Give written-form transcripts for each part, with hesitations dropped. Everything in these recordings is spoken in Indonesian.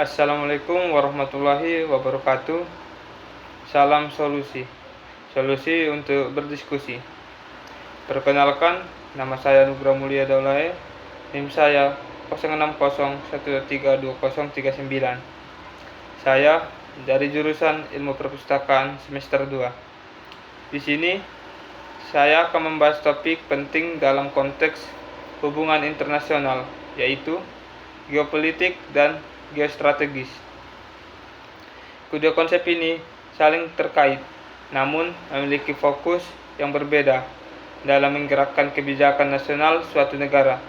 Assalamualaikum warahmatullahi wabarakatuh. Salam solusi. Solusi untuk berdiskusi. Perkenalkan, nama saya Nugra Mulia Daulae. NIM saya 0601132039. Saya dari jurusan Ilmu Perpustakaan semester 2. Di sini saya akan membahas topik penting dalam konteks hubungan internasional, yaitu geopolitik dan geostrategis. Kedua konsep ini saling terkait, namun memiliki fokus yang berbeda dalam menggerakkan kebijakan nasional suatu negara.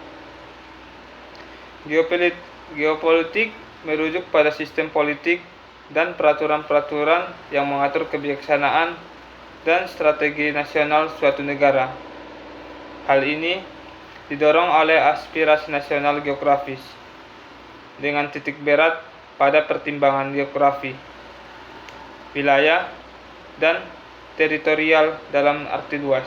Geopolitik merujuk pada sistem politik dan peraturan-peraturan yang mengatur kebijaksanaan dan strategi nasional suatu negara. Hal ini didorong oleh aspirasi nasional geografis, dengan titik berat pada pertimbangan geografi, wilayah, dan teritorial dalam arti luas.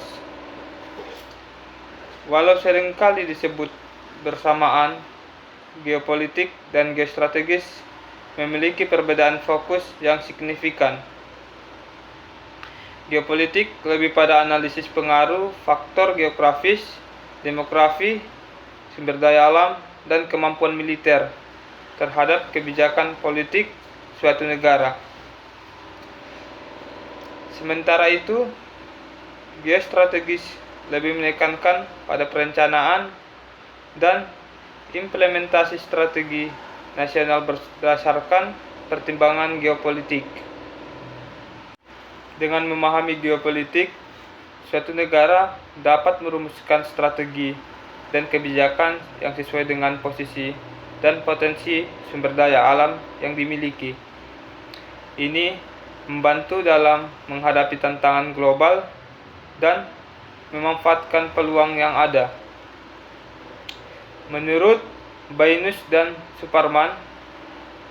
Walau seringkali disebut bersamaan, geopolitik dan geostrategis memiliki perbedaan fokus yang signifikan. Geopolitik lebih pada analisis pengaruh faktor geografis, demografi, sumber daya alam, dan kemampuan militer terhadap kebijakan politik suatu negara. Sementara itu, geostrategis lebih menekankan pada perencanaan dan implementasi strategi nasional berdasarkan pertimbangan geopolitik. Dengan memahami geopolitik, suatu negara dapat merumuskan strategi dan kebijakan yang sesuai dengan posisi dan potensi sumber daya alam yang dimiliki. Ini membantu dalam menghadapi tantangan global dan memanfaatkan peluang yang ada. Menurut Bainus dan Suparman,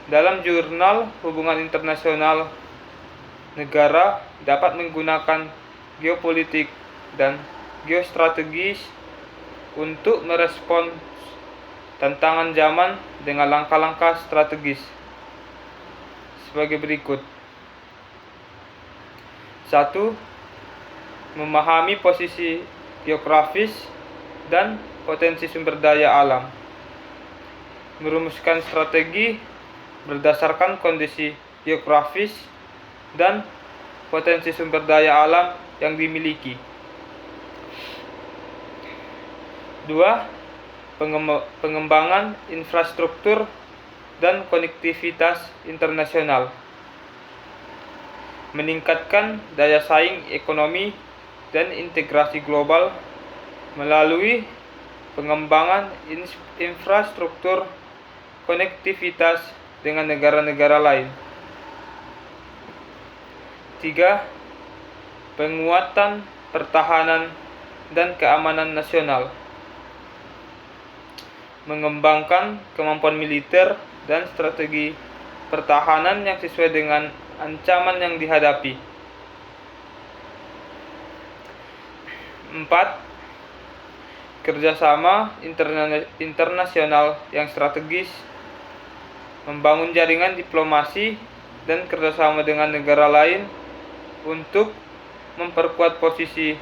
dalam jurnal hubungan internasional, negara dapat menggunakan geopolitik dan geostrategis untuk merespons tantangan zaman dengan langkah-langkah strategis sebagai berikut. 1. Memahami posisi geografis dan potensi sumber daya alam. Merumuskan strategi berdasarkan kondisi geografis dan potensi sumber daya alam yang dimiliki. 2. Pengembangan infrastruktur dan konektivitas internasional. Meningkatkan daya saing ekonomi dan integrasi global melalui pengembangan infrastruktur konektivitas dengan negara-negara lain. 3. Penguatan pertahanan dan keamanan nasional. Mengembangkan kemampuan militer dan strategi pertahanan yang sesuai dengan ancaman yang dihadapi. 4. Kerjasama internasional yang strategis. Membangun jaringan diplomasi dan kerjasama dengan negara lain untuk memperkuat posisi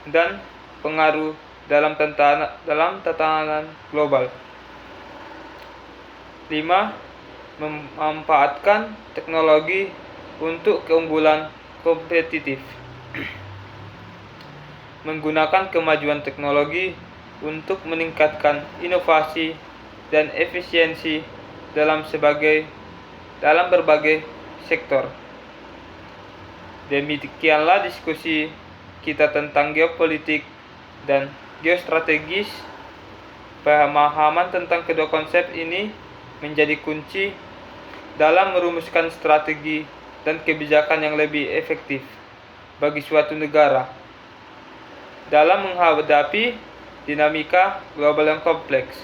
dan pengaruh dalam tatanan global. 5. Memanfaatkan teknologi untuk keunggulan kompetitif. Menggunakan kemajuan teknologi untuk meningkatkan inovasi dan efisiensi dalam berbagai sektor. Demikianlah diskusi kita tentang geopolitik dan geostrategis. Pemahaman tentang kedua konsep ini menjadi kunci dalam merumuskan strategi dan kebijakan yang lebih efektif bagi suatu negara dalam menghadapi dinamika global yang kompleks.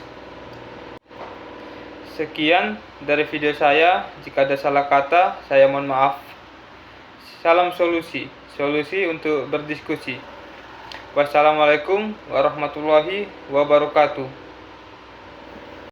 Sekian dari video saya. Jika ada salah kata, saya mohon maaf. Salam solusi untuk berdiskusi. Wassalamualaikum warahmatullahi wabarakatuh.